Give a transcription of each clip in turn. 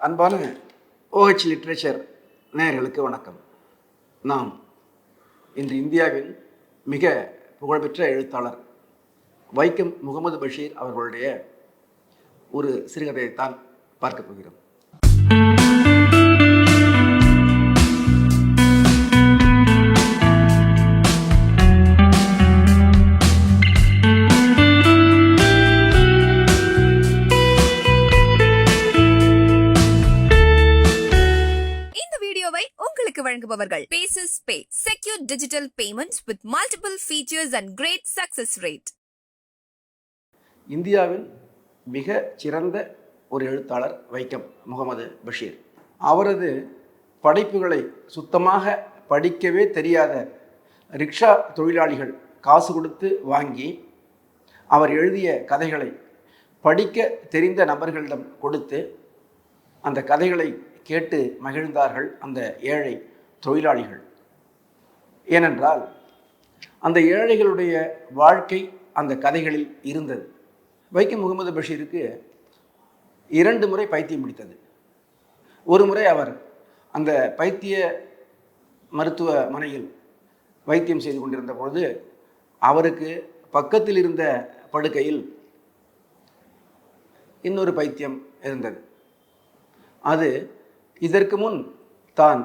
அன்பான OH literature நேயர்களுக்கு வணக்கம். நாம் இன்று இந்தியாவின் மிக புகழ்பெற்ற எழுத்தாளர் வைக்கம் முகமது பஷீர் அவர்களுடைய ஒரு சிறுகதையைத்தான் பார்க்க போகிறோம். வழங்குபவர்கள் Paces Pay, secure digital payments with multiple features and great success rate. இந்தியாவின் மிக சிறந்த ஒரு எழுத்தாளர் வைக்கம் முகமது பஷீர். அவரது படைப்புகளை சுத்தமாக படிக்கவே தெரியாத ரிக்ஷா தொழிலாளிகள் காசு கொடுத்து வாங்கி அவர் எழுதிய கதைகளை படிக்க தெரிந்த நபர்களிடம் கொடுத்து அந்த கதைகளை கேட்டு மகிழ்ந்தார்கள் அந்த ஏழை தொழிலாளிகள். ஏனென்றால் அந்த ஏழைகளுடைய வாழ்க்கை அந்த கதைகளில் இருந்தது. வைக்கம் முகமது பஷீருக்கு 2 முறை பைத்தியம் பிடித்தது. ஒரு முறை அவர் அந்த பைத்திய மருத்துவமனையில் வைத்தியம் செய்து கொண்டிருந்த பொழுது அவருக்கு பக்கத்தில் இருந்த படுக்கையில் இன்னொரு பைத்தியம் இருந்தது. அது இதற்கு முன் தான்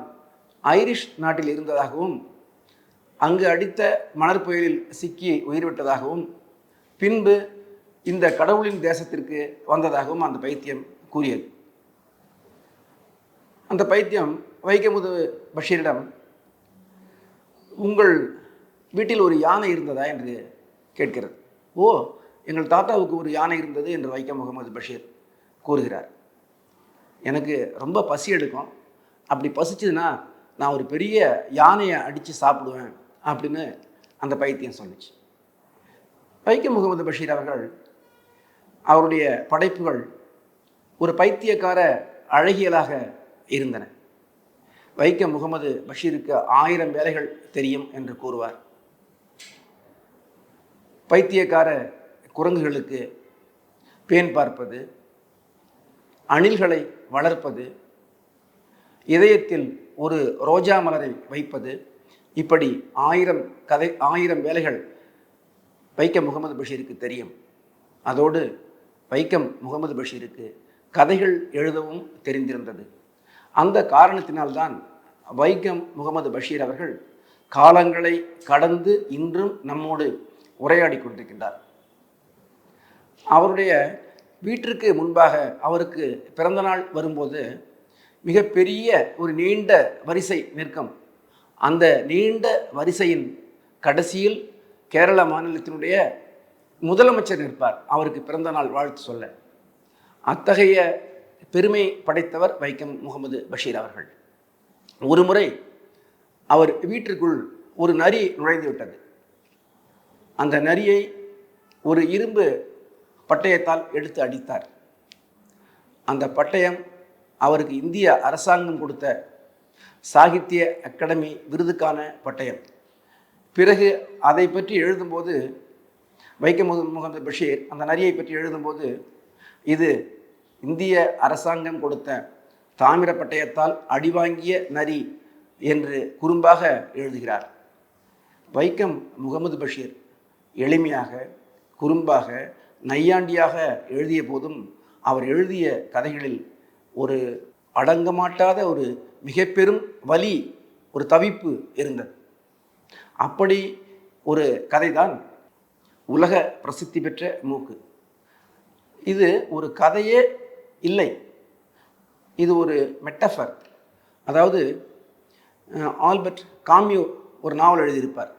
ஐரிஷ் நாட்டில் இருந்ததாகவும் அங்கு அடித்த மணற் புயலில் சிக்கி உயிர்விட்டதாகவும் பின்பு இந்த கடவுளின் தேசத்திற்கு வந்ததாகவும் அந்த பைத்தியம் கூறியது. அந்த பைத்தியம் வைக்கம் பஷீரிடம், உங்கள் வீட்டில் ஒரு யானை இருந்ததா என்று கேட்கிறது. ஓ, எங்கள் தாத்தாவுக்கு ஒரு யானை இருந்தது என்று வைக்கம் முகமது பஷீர் கூறுகிறார். எனக்கு ரொம்ப பசி எடுக்கும், அப்படி பசிச்சதுன்னா நான் ஒரு பெரிய யானையை அடித்து சாப்பிடுவேன் அப்படின்னு அந்த பைத்தியம் சொன்னிச்சு. வைக்கம் முகமது பஷீர் அவர்கள் அவருடைய படைப்புகள் ஒரு பைத்தியக்கார அழகியலாக இருந்தன. வைக்கம் முகமது பஷீருக்கு 1000 வேலைகள் தெரியும் என்று கூறுவார். பைத்தியக்கார குரங்குகளுக்கு பேன் பார்ப்பது, அணில்களை வளர்ப்பது, இதயத்தில் ஒரு ரோஜா மலரை வைப்பது, இப்படி 1000 வேலைகள் வைக்கம் முகமது பஷீருக்கு தெரியும். அதோடு வைக்கம் முகமது பஷீருக்கு கதைகள் எழுதவும் தெரிந்திருந்தது. அந்த காரணத்தினால்தான் வைக்கம் முகமது பஷீர் அவர்கள் காலங்களை கடந்து இன்றும் நம்மோடு உரையாடி கொண்டிருக்கின்றார். அவருடைய வீட்டிற்கு முன்பாக அவருக்கு பிறந்த நாள் வரும்போது மிகப்பெரிய ஒரு நீண்ட வரிசை நிற்கும். அந்த நீண்ட வரிசையின் கடைசியில் கேரள மாநிலத்தினுடைய முதலமைச்சர் நிற்பார் அவருக்கு பிறந்த நாள் வாழ்த்து சொல்ல. அத்தகைய பெருமை படைத்தவர் வைக்கம் முகமது பஷீர் அவர்கள். ஒரு முறை அவர் வீட்டிற்குள் ஒரு நரி நுழைந்து விட்டது. அந்த நரியை ஒரு இரும்பு பட்டயத்தால் எடுத்து அடித்தார். அந்த பட்டயம் அவருக்கு இந்திய அரசாங்கம் கொடுத்த சாகித்ய அகாடமி விருதுக்கான பட்டயம். பிறகு அதை பற்றி எழுதும்போது வைக்கம் முகமது பஷீர் அந்த நரியை பற்றி எழுதும்போது, இது இந்திய அரசாங்கம் கொடுத்த தாமிர பட்டயத்தால் அடிவாங்கிய நரி என்று குறும்பாக எழுதுகிறார். வைக்கம் முகமது பஷீர் எளிமையாக, குறும்பாக, நையாண்டியாக எழுதிய போதும் அவர் எழுதிய கதைகளில் ஒரு அடங்கமாட்டாத ஒரு மிக பெரும் வலி, ஒரு தவிப்பு இருந்தது. அப்படி ஒரு கதைதான் உலக பிரசித்தி பெற்ற மூக்கு. இது ஒரு கதையே இல்லை, இது ஒரு மெட்டஃபர். அதாவது ஆல்பர்ட் காமியூ ஒரு நாவல் எழுதியிருப்பார்.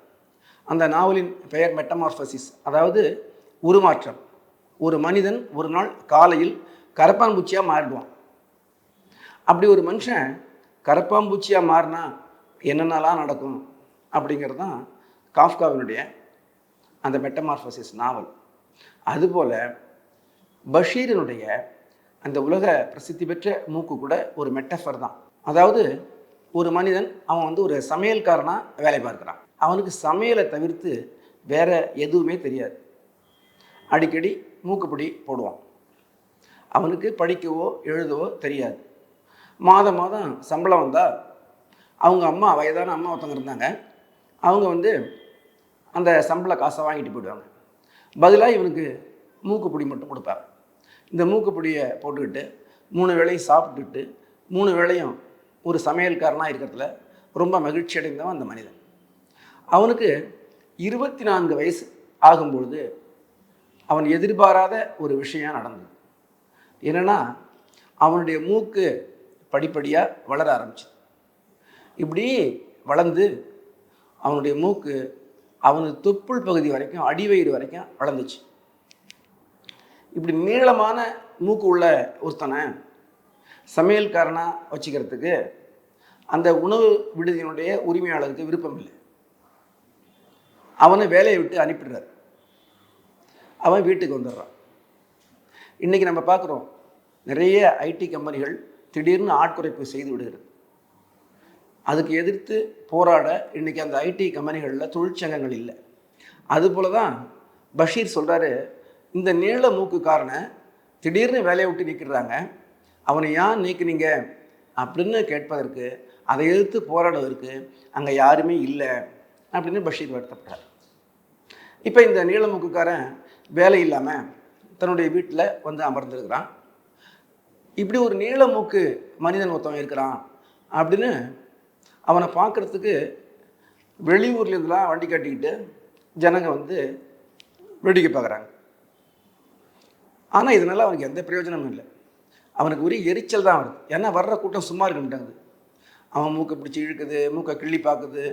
அந்த நாவலின் பெயர் மெட்டமார்பசிஸ், அதாவது உருமாற்றம். ஒரு மனிதன் ஒரு நாள் காலையில் கரப்பான்பூச்சியாக மாறிடுவான். அப்படி ஒரு மனுஷன் கரப்பாம்பூச்சியாக மாறினா என்னென்னலாம் நடக்கும் அப்படிங்கிறது தான் காஃப்காவினுடைய அந்த மெட்டமார்பசிஸ் நாவல். அதுபோல் பஷீரினுடைய அந்த உலக பிரசித்தி பெற்ற மூக்கு கூட ஒரு மெட்டஃபர் தான். அதாவது ஒரு மனிதன் அவன் ஒரு சமையல்காரனாக வேலை பார்க்குறான். அவனுக்கு சமையலை தவிர்த்து வேற எதுவுமே தெரியாது. அடிக்கடி மூக்குப்பிடி போடுவான். அவனுக்கு படிக்கவோ எழுதவோ தெரியாது. மாதம் மாதம் சம்பளம் வந்தால் அவங்க அம்மா, வயதான அம்மா ஒருத்தவங்க இருந்தாங்க, அவங்க வந்து அந்த சம்பள காசை வாங்கிட்டு போயிடுவாங்க. பதிலாக இவனுக்கு மூக்குப்பிடி மட்டும் கொடுப்பாங்க. இந்த மூக்குப்பிடியை போட்டுக்கிட்டு 3 வேளையும் சாப்பிட்டுட்டு 3 வேளையும் ஒரு சமையல்காரனாக இருக்கிறதுல ரொம்ப மகிழ்ச்சி அடைந்தவன் அந்த மனிதன். அவனுக்கு 24 வயசு ஆகும்பொழுது அவன் எதிர்பாராத ஒரு விஷயம் நடந்தது. என்னென்னா, அவனுடைய மூக்கு படிப்படியாக வளர ஆரம்பிச்சு. இப்படி வளர்ந்து அவனுடைய மூக்கு அவனது தொப்புள் பகுதி வரைக்கும், அடிவயிறு வரைக்கும் வளர்ந்துச்சு. இப்படி நீளமான மூக்கு உள்ள ஒருத்தனை சமையல்காரனாக வச்சுக்கிறதுக்கு அந்த உணவு விடுதியினுடைய உரிமையாளருக்கு விருப்பம் இல்லை. அவனை வேலையை விட்டு அனுப்பிடுறார். அவன் வீட்டுக்கு வந்துடுறான். இன்றைக்கி நம்ம பார்க்குறோம், நிறைய ஐடி கம்பெனிகள் திடீர்னு ஆட்குறைப்பு செய்து விடுகிறது. அதுக்கு எதிர்த்து போராட இன்றைக்கி அந்த ஐடி கம்பெனிகளில் தொழிற்சங்கங்கள் இல்லை. அதுபோல தான் பஷீர் சொல்கிறாரு, இந்த நீள மூக்குக்காரனை திடீர்னு வேலையை விட்டு நீக்கிடுறாங்க, அவனை ஏன் நீக்கினீங்க அப்படின்னு கேட்பதற்கு, அதை எதிர்த்து போராடுவதற்கு அங்கே யாருமே இல்லை அப்படின்னு பஷீர் வருத்தப்படுறார். இப்போ இந்த நீள மூக்குக்காரன் வேலை இல்லாமல் தன்னுடைய வீட்டில் வந்து அமர்ந்திருக்கிறான். இப்படி ஒரு நீள மூக்கு மனிதன் ஒருத்தவன் இருக்கிறான் அப்படின்னு அவனை பார்க்குறதுக்கு வெளியூர்லேருந்துலாம் வண்டி கட்டிக்கிட்டு ஜனங்க வந்து வேடிக்கை பார்க்குறாங்க. ஆனால் இதனால் அவனுக்கு எந்த பிரயோஜனமும் இல்லை. அவனுக்கு ஒரே எரிச்சல் தான் வருது. ஏன்னா வர்ற கூட்டம் சும்மா இருக்க மாட்டாங்குது. அவன் மூக்கை பிடிச்சி இழுக்குது, மூக்கை கிள்ளி பார்க்குது.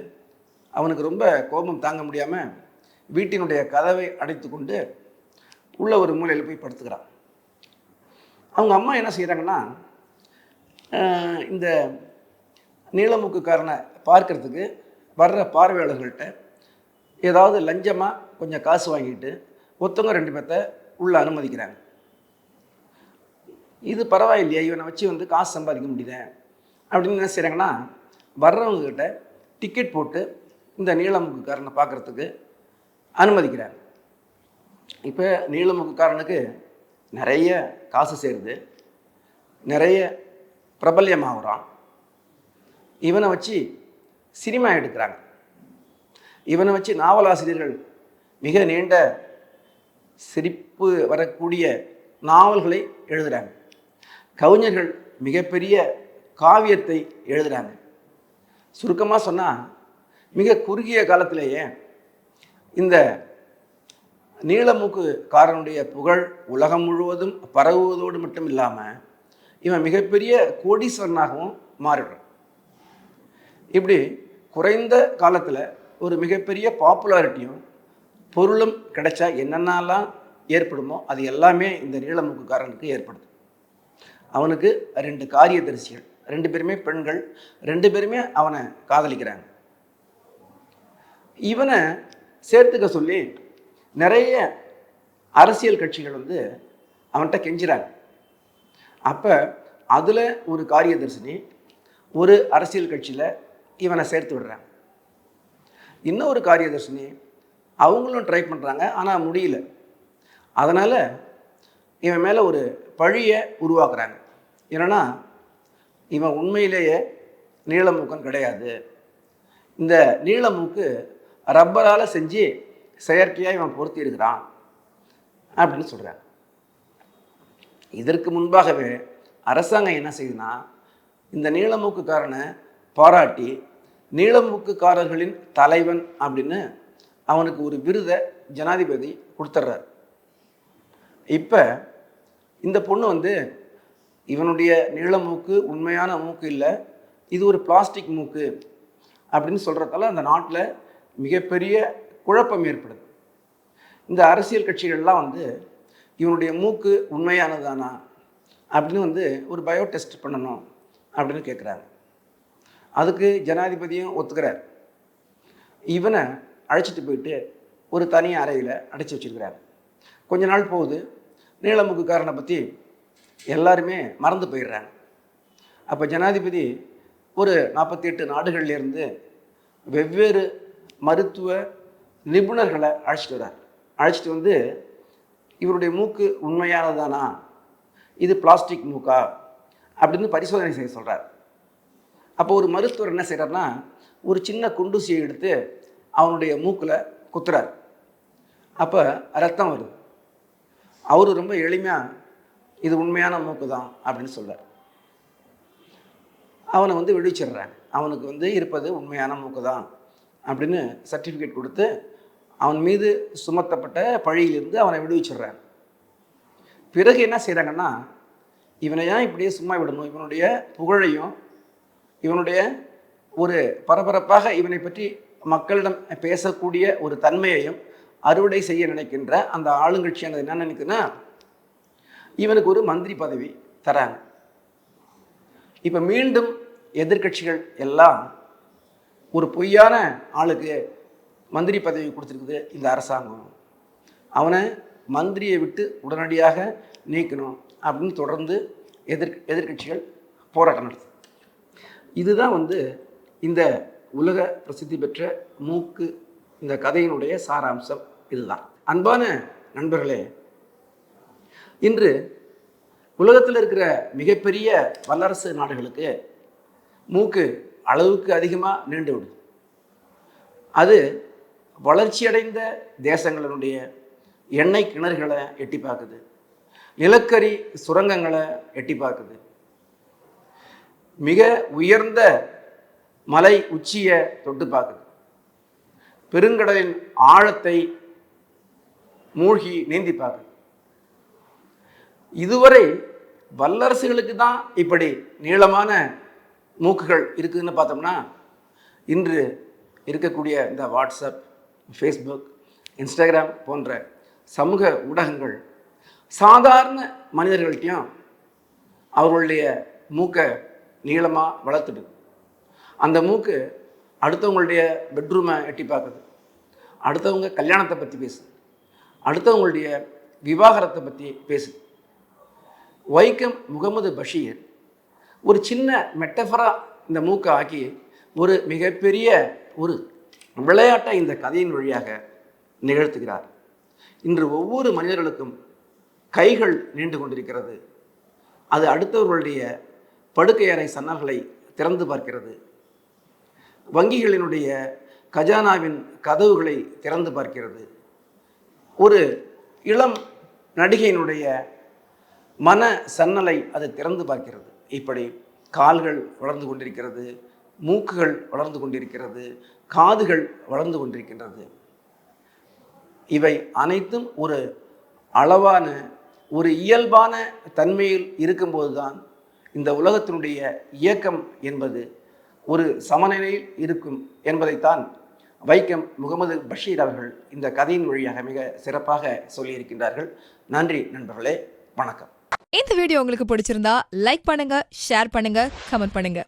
அவனுக்கு ரொம்ப கோபம் தாங்க முடியாமல் வீட்டினுடைய கதவை அடைத்து கொண்டு உள்ள ஒரு மூலையில் போய் படுத்துக்கிறான். அவங்க அம்மா என்ன செய்கிறாங்கன்னா, இந்த நீளமூக்குக்காரனை பார்க்கறதுக்கு வர்ற பார்வையாளர்கள்ட்ட ஏதாவது லஞ்சமாக கொஞ்சம் காசு வாங்கிட்டு ஒருத்தவங்க 2 பேர்த்த உள்ளே அனுமதிக்கிறாங்க. இது பரவாயில்லையே, இவனை வச்சு வந்து காசு சம்பாதிக்க முடியுது அப்படின்னு என்ன செய்கிறாங்கன்னா, வர்றவங்கக்கிட்ட டிக்கெட் போட்டு இந்த நீளமூக்குக்காரனை பார்க்குறதுக்கு அனுமதிக்கிறாங்க. இப்போ நீளமூக்குக்காரனுக்கு நிறைய காசு சேருது, நிறைய பிரபல்யமாகறான். இவனை வச்சு சினிமா எடுக்கிறாங்க. இவனை வச்சு நாவலாசிரியர்கள் மிக நீண்ட சிரிப்பு வரக்கூடிய நாவல்களை எழுதுகிறாங்க. கவிஞர்கள் மிகப்பெரிய காவியத்தை எழுதுகிறாங்க. சுருக்கமாக சொன்னால், மிக குறுகிய காலத்திலேயே இந்த நீளமூக்குக்காரனுடைய புகழ் உலகம் முழுவதும் பரவுவதோடு மட்டும் இல்லாமல் இவன் மிகப்பெரிய கோடீஸ்வரனாகவும் மாறிடுறான். இப்படி குறைந்த காலத்தில் ஒரு மிகப்பெரிய பாப்புலாரிட்டியும் பொருளும் கிடைச்சா என்னென்னலாம் ஏற்படுமோ அது எல்லாமே இந்த நீளமூக்குக்காரனுக்கு ஏற்படுது. அவனுக்கு 2 காரியதரிசிகள், 2 பேருமே பெண்கள், 2 பேருமே அவனை காதலிக்கிறாங்க. இவனை சேர்த்துக்க சொல்லி நிறைய அரசியல் கட்சிகள் வந்து அவன்கிட்ட கெஞ்சுறாங்க. அப்போ அதில் ஒரு காரியதர்சினி ஒரு அரசியல் கட்சியில் இவனை சேர்த்து விடுறாங்க. இன்னொரு காரியதர்சினி அவங்களும் ட்ரை பண்ணுறாங்க, ஆனால் முடியல. அதனால் இவன் மேலே ஒரு பழியை உருவாக்குறாங்க. என்னென்னா, இவன் உண்மையிலேயே நீளமூக்கன் கிடையாது, இந்த நீளமூக்கு ரப்பரால் செஞ்சு செயற்கையாக இவன் பொருத்தி இருக்கிறான் அப்படின்னு சொல்கிறாங்க. இதற்கு முன்பாகவே அரசாங்கம் என்ன செய்யுதுன்னா, இந்த நீளமூக்குக்காரனை பாராட்டி நீளமூக்குக்காரர்களின் தலைவன் அப்படின்னு அவனுக்கு ஒரு விருதை ஜனாதிபதி கொடுத்துட்றார். இப்போ இந்த பொண்ணு வந்து இவனுடைய நீளமூக்கு உண்மையான மூக்கு இல்லை, இது ஒரு பிளாஸ்டிக் மூக்கு அப்படின்னு சொல்கிறதால அந்த நாட்டில் மிகப்பெரிய குழப்பம் ஏற்படுது. இந்த அரசியல் கட்சிகள்லாம் வந்து இவனுடைய மூக்கு உண்மையானதானா அப்படின்னு வந்து ஒரு பயோ டெஸ்ட் பண்ணணும் அப்படின்னு கேட்குறாங்க. அதுக்கு ஜனாதிபதியும் ஒத்துக்கிறார். இவனை அழைச்சிட்டு போயிட்டு ஒரு தனி அறையில் அடைச்சி வச்சுருக்கிறார். கொஞ்ச நாள் போகுது, நீளமூக்குக்காரனை பற்றி எல்லாருமே மறந்து போயிடுறாங்க. அப்போ ஜனாதிபதி ஒரு 48 நாடுகள்லேருந்து வெவ்வேறு மருத்துவ நிபுணர்களை அழைச்சிட்டு வர்றார். அழைச்சிட்டு வந்து இவருடைய மூக்கு உண்மையானதானா, இது பிளாஸ்டிக் மூக்கா அப்படின்னு பரிசோதனை செய்ய சொல்கிறார். அப்போ ஒரு மருத்துவர் என்ன செய்கிறார்னா, ஒரு சின்ன குண்டூசியை எடுத்து அவனுடைய மூக்கில் குத்துறார். அப்போ ரத்தம் வருது. அவரு ரொம்ப எளிமையாக இது உண்மையான மூக்கு தான் அப்படின்னு சொல்கிறார். அவனை விடுவிச்சிடுறாங்க. அவனுக்கு இருப்பது உண்மையான மூக்கு தான் அப்படின்னு சர்டிஃபிகேட் கொடுத்து அவன் மீது சுமத்தப்பட்ட பழியிலிருந்து அவனை விடுவிச்சிடுறாங்க. பிறகு என்ன செய்கிறாங்கன்னா, இவனை ஏன் இப்படியே சும்மா விடணும், இவனுடைய புகழையும் இவனுடைய ஒரு பரபரப்பாக இவனை பற்றி மக்களிடம் பேசக்கூடிய ஒரு தன்மையையும் அறுவடை செய்ய நினைக்கின்ற அந்த ஆளுங்கட்சியானது என்ன நினைக்குதுன்னா, இவனுக்கு ஒரு மந்திரி பதவி தராங்க. இப்போ மீண்டும் எதிர்கட்சிகள் எல்லாம் ஒரு பொய்யான ஆளுக்கு மந்திரி பதவி கொடுத்துருக்குது இந்த அரசாங்கம், அவனை மந்திரியை விட்டு உடனடியாக நீக்கணும் அப்படின்னு தொடர்ந்து எதிர்கட்சிகள் போராட்டம் நடத்துது. இதுதான் இந்த உலக பிரசித்தி பெற்ற மூக்கு இந்த கதையினுடைய சாராம்சம் இதுதான். அன்பான நண்பர்களே, இன்று உலகத்தில் இருக்கிற மிகப்பெரிய வல்லரசு நாடுகளுக்கு மூக்கு அளவுக்கு அதிகமாக நீண்டு விடுது. அது வளர்ச்சியடைந்த தேசங்களினுடைய எண்ணெய் கிணறுகளை எட்டி பார்க்குது, நிலக்கரி சுரங்கங்களை எட்டி பார்க்குது, மிக உயர்ந்த மலை உச்சியை தொட்டு பார்க்குது, பெருங்கடலின் ஆழத்தை மூழ்கி நீந்தி பார்க்குது. இதுவரை வல்லரசுகளுக்கு தான் இப்படி நீளமான மூக்குகள் இருக்குதுன்னு பார்த்தோம்னா, இன்று இருக்கக்கூடிய இந்த வாட்ஸ்அப், ஃபேஸ்புக், இன்ஸ்டாகிராம் போன்ற சமூக ஊடகங்கள் சாதாரண மனிதர்கள்ட்டையும் அவர்களுடைய மூக்கை நீளமாக வளர்த்துடுது. அந்த மூக்கு அடுத்தவங்களுடைய பெட்ரூமை எட்டி பார்க்குது, அடுத்தவங்க கல்யாணத்தை பற்றி பேசுது, அடுத்தவங்களுடைய விவாகரத்தை பற்றி பேசுது. வைக்கம் முகமது பஷீர் ஒரு சின்ன மெட்டஃபரா இந்த மூக்கை ஆக்கி ஒரு மிகப்பெரிய ஒரு விளையாட்டை இந்த கதையின் வழியாக நிகழ்த்துகிறார். இன்று ஒவ்வொரு மனிதர்களுக்கும் கைகள் நீண்டு கொண்டிருக்கிறது. அது அடுத்தவர்களுடைய படுக்கை அறை சன்னல்களை திறந்து பார்க்கிறது. வங்கிகளினுடைய கஜானாவின் கதவுகளை திறந்து பார்க்கிறது. ஒரு இளம் நடிகையினுடைய மன சன்னலை அது திறந்து பார்க்கிறது. இப்படி கால்கள் வளர்ந்து கொண்டிருக்கிறது, மூக்குகள் வளர்ந்து கொண்டிருக்கிறது, காதுகள் வளர்ந்து கொண்டிருக்கின்றது. இவை அனைத்தும் ஒரு அளவான ஒரு இயல்பான தன்மையில் இருக்கும்போது தான் இந்த உலகத்தினுடைய இயக்கம் என்பது ஒரு சமநிலையில் இருக்கும் என்பதைத்தான் வைக்கம் முகமது பஷீர் அவர்கள் இந்த கதையின் வழியாக மிக சிறப்பாக சொல்லியிருக்கின்றார்கள். நன்றி நண்பர்களே, வணக்கம். இந்த வீடியோ உங்களுக்கு பிடிச்சிருந்தா லைக் பண்ணுங்க, ஷேர் பண்ணுங்க, கமெண்ட் பண்ணுங்க.